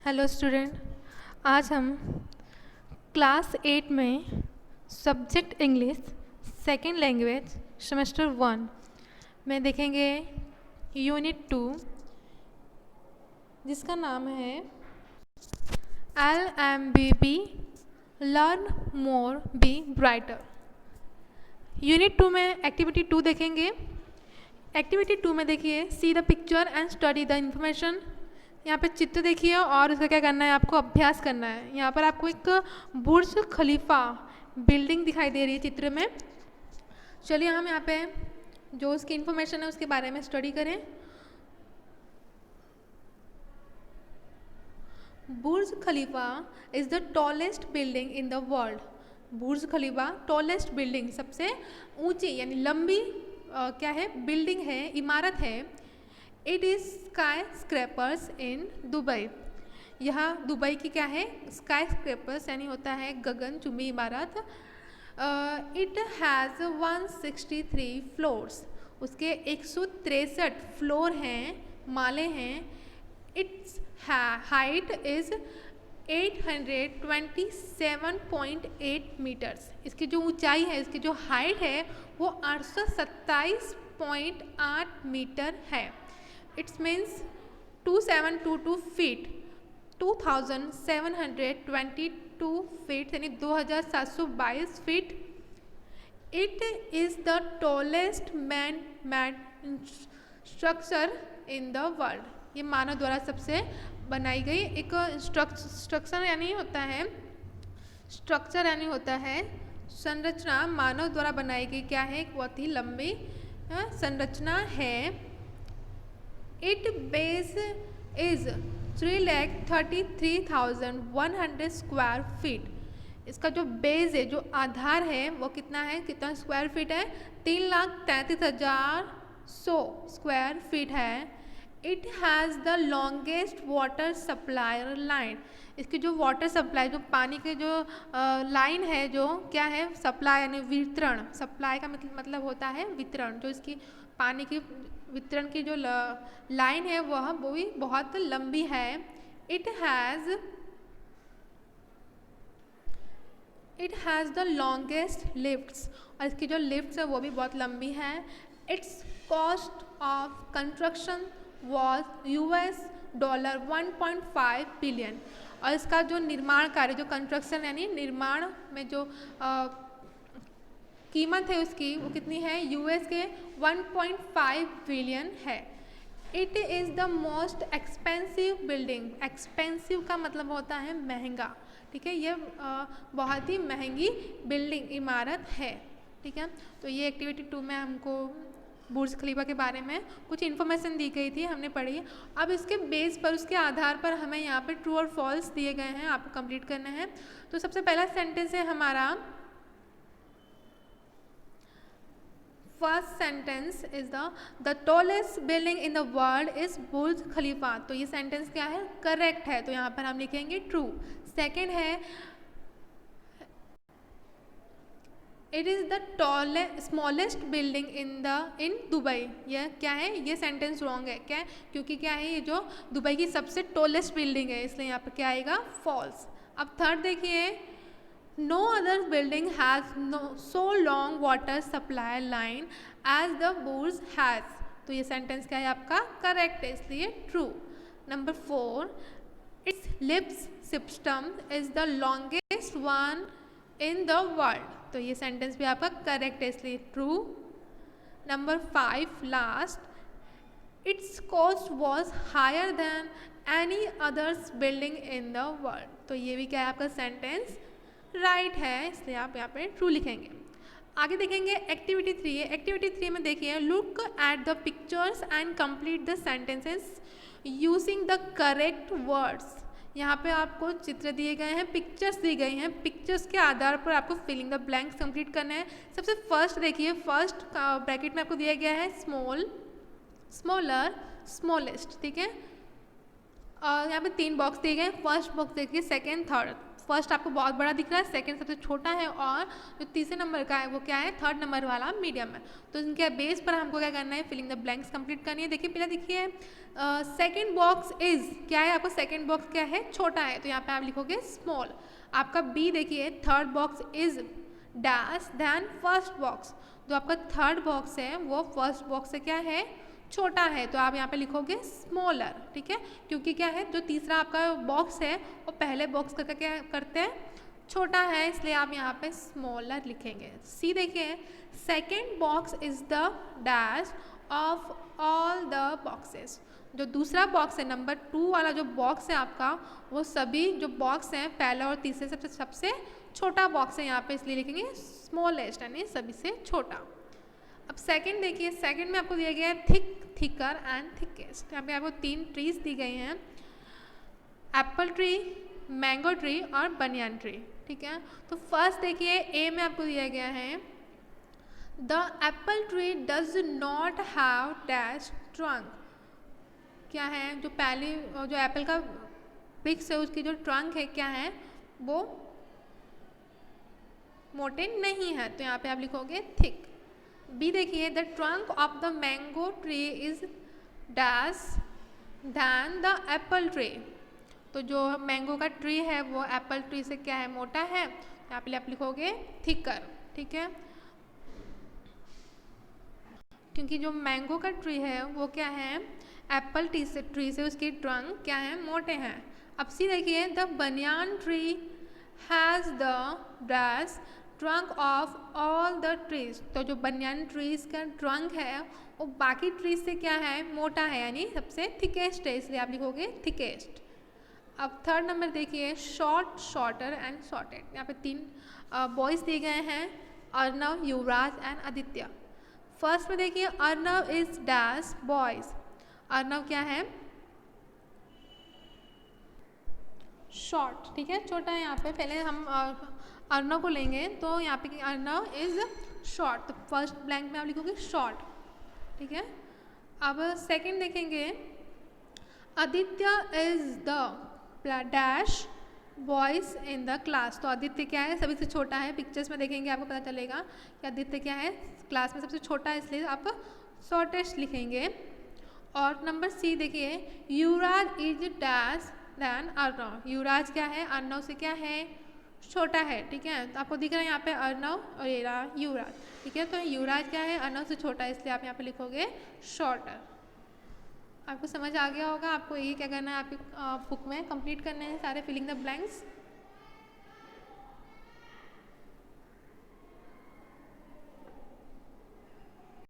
Hello student, आज हम class 8 में subject English second language semester 1 में देखेंगे यूनिट 2 जिसका नाम है LMBB learn more be brighter. Unit 2 में एक्टिविटी 2 देखेंगे। एक्टिविटी 2 में देखिए see the picture and study the information. यहाँ पे चित्र देखिए और उसका क्या करना है, आपको अभ्यास करना है। यहाँ पर आपको एक बुर्ज खलीफा बिल्डिंग दिखाई दे रही है चित्र में। चलिए हम यहाँ पे जो उसकी इंफॉर्मेशन है उसके बारे में स्टडी करें। Burj Khalifa is the tallest building in the world. Burj Khalifa tallest building, सबसे ऊंची यानी लंबी क्या है, बिल्डिंग है, इमारत है। It is sky scrapers in Dubai. यह दुबई की क्या है, स्काई स्क्रैपर्स यानी होता है गगनचुंबी इमारत। It has 163 floors. उसके 163 फ्लोर हैं, माले हैं। It's height is 827.8 metres. इसकी जो ऊंचाई है, इसकी जो हाइट है वो 827.8 मीटर है। इट्स मीन्स 2722 फीट, 2722 फीट यानी 2722 feet. It is the tallest man made structure in the world. ये मानव द्वारा सबसे बनाई गई एक स्ट्रक्चर यानी होता है, स्ट्रक्चर यानी होता है संरचना, मानव द्वारा बनाई गई क्या है, एक बहुत ही लंबी संरचना है। It base is 3,33,100 square feet. इसका जो बेस है, जो आधार है वो कितना है, कितना स्क्वायर फीट है, 3,33,100 स्क्वायर फीट है। It has the longest water supply line. इसकी जो वाटर सप्लाई, जो पानी के जो लाइन है, जो क्या है, सप्लाई यानी वितरण। सप्लाई का मतलब होता है वितरण। जो इसकी पानी की वितरण की जो लाइन है वह भी बहुत लंबी है। It has the longest lifts. और इसकी जो लिफ्ट्स है वो भी बहुत लंबी है। It's cost of construction was $1.5 billion. और इसका जो निर्माण कार्य, जो कंस्ट्रक्शन यानी निर्माण में जो कीमत है उसकी, वो कितनी है, यूएस के 1.5 बिलियन है। It is the most expensive building. Expensive का मतलब होता है महंगा, ठीक है। ये बहुत ही महंगी बिल्डिंग, इमारत है, ठीक है। तो ये एक्टिविटी 2 में हमको बुर्ज खलीफा के बारे में कुछ इन्फॉर्मेशन दी गई थी, हमने पढ़ी। अब इसके बेस पर, उसके आधार पर हमें यहाँ पे ट्रू और फॉल्स दिए गए हैं, आपको कंप्लीट करना है। तो सबसे पहला सेंटेंस है हमारा, first sentence is the tallest building in the world is Burj Khalifa. तो ये सेंटेंस क्या है, करेक्ट है, तो यहाँ पर हम लिखेंगे ट्रू। सेकेंड है, it is the smallest building in Dubai. यह क्या है, ये सेंटेंस रॉन्ग है, क्या, क्योंकि क्या है, ये जो दुबई की सबसे टॉलेस्ट बिल्डिंग है, इसलिए यहाँ पर क्या आएगा, फॉल्स। अब थर्ड देखिए, no other building has so long water supply line as the Burj has. तो ये सेंटेंस क्या है आपका, करेक्ट है, इसलिए true. Number 4, it's lift system is the longest one in the world. तो ये सेंटेंस भी आपका करेक्ट है, इसलिए true. Number 5 last, it's cost was higher than any others building in the world. तो ये भी क्या है आपका सेंटेंस राइट है, इसलिए आप यहाँ पे ट्रू लिखेंगे। आगे देखेंगे एक्टिविटी 3 है। एक्टिविटी 3 में देखिए, look at the pictures and complete the sentences using the correct words. यहाँ पे आपको चित्र दिए गए हैं, पिक्चर्स दी गई हैं, पिक्चर्स के आधार पर आपको फिलिंग द ब्लैंक्स कंप्लीट करना है। सबसे फर्स्ट देखिए, फर्स्ट ब्रैकेट में आपको दिया गया है स्मॉल, स्मॉलर, स्मॉलेस्ट, ठीक है। और यहाँ पे 3 बॉक्स दिए गए हैं। फर्स्ट बॉक्स देखिए सेकंड थर्ड, फर्स्ट आपको बहुत बड़ा दिख रहा है, सेकंड सबसे छोटा है, और जो तीसरे नंबर का है वो क्या है, थर्ड नंबर वाला मीडियम है। तो इनके बेस पर हमको क्या करना है, फिलिंग द ब्लैंक्स कंप्लीट करनी है। देखिए पहले देखिए सेकंड बॉक्स इज क्या है, आपका सेकंड बॉक्स क्या है, छोटा है, तो यहाँ पे आप लिखोगे स्मॉल। आपका बी देखिए third box is dash than first box, जो आपका थर्ड बॉक्स है वो फर्स्ट बॉक्स से क्या है, छोटा है, तो आप यहाँ पे लिखोगे स्मॉलर। ठीक है, क्योंकि क्या है, जो तीसरा आपका बॉक्स है वो पहले बॉक्स का क्या करते हैं, छोटा है, इसलिए आप यहाँ पे स्मॉलर लिखेंगे। सी देखिए second box is the dash of all the boxes, जो दूसरा बॉक्स है नंबर 2 वाला जो बॉक्स है आपका, वो सभी जो बॉक्स हैं पहला और तीसरे सबसे छोटा बॉक्स है यहाँ पे, इसलिए लिखेंगे स्मॉलेस्ट, यानी सभी से छोटा। अब सेकंड देखिए, सेकंड में आपको दिया गया है थिक, थिकर एंड थिकेस्ट। यहाँ पे आपको 3 ट्रीज दी गई हैं, एप्पल ट्री, मैंगो ट्री और बनियान ट्री। ठीक है, तो फर्स्ट देखिए ए में आपको दिया गया है the apple tree does not have dash trunk. क्या है, जो पहली जो एप्पल का पिक्स है उसकी जो ट्रंक है क्या है, वो मोटे नहीं है, तो यहाँ पे आप लिखोगे थिक। बी देखिए the trunk of the mango tree is dash than the apple tree, तो जो मैंगो का ट्री है वो एप्पल ट्री से क्या है, मोटा है, यहाँ पे आप लिखोगे थिकर। ठीक है, क्योंकि जो मैंगो का ट्री है वो क्या है, एप्पल ट्री से उसकी ट्रंक क्या है, मोटे हैं। अब सी देखिए the banyan tree has the dash trunk of all the trees, तो जो बनियान ट्रीज का ट्रंक है वो बाकी ट्रीज से क्या है, मोटा है, यानी सबसे थिकेस्ट है, इसलिए आप लिखोगे थिकेस्ट। अब थर्ड नंबर देखिए शॉर्ट, शॉर्टर एंड शॉर्टेड। यहाँ पे 3 बॉयज़ दिए गए हैं, अर्नव, युवराज एंड आदित्य। फर्स्ट में देखिए Arnav is dash boys, Arnav क्या है, शॉर्ट। ठीक है, छोटा है, यहाँ पे पहले हम अर्नव को लेंगे, तो यहाँ पे अर्नव इज शॉर्ट, तो फर्स्ट ब्लैंक में आप लिखोगे शॉर्ट। ठीक है, अब सेकंड देखेंगे Aditya is the dash boys in the class, तो आदित्य क्या है, सभी से छोटा है। पिक्चर्स में देखेंगे आपको पता चलेगा कि आदित्य क्या है, क्लास में सबसे छोटा है, इसलिए आप शॉर्टेस्ट लिखेंगे। और नंबर सी देखिए युवराज इज डैश दैन अर्नव, युवराज क्या है, अर्नव से क्या है, छोटा है। ठीक है, तो आपको दिख रहा है यहाँ पे अर्नव और ये रहा युवराज। ठीक है, तो युवराज क्या है, अर्नव से छोटा है, इसलिए आप यहाँ पे लिखोगे शॉर्टर। आपको समझ आ गया होगा, आपको ये क्या करना है, आपकी बुक में कंप्लीट करने हैं सारे फिलिंग द ब्लैंक्स।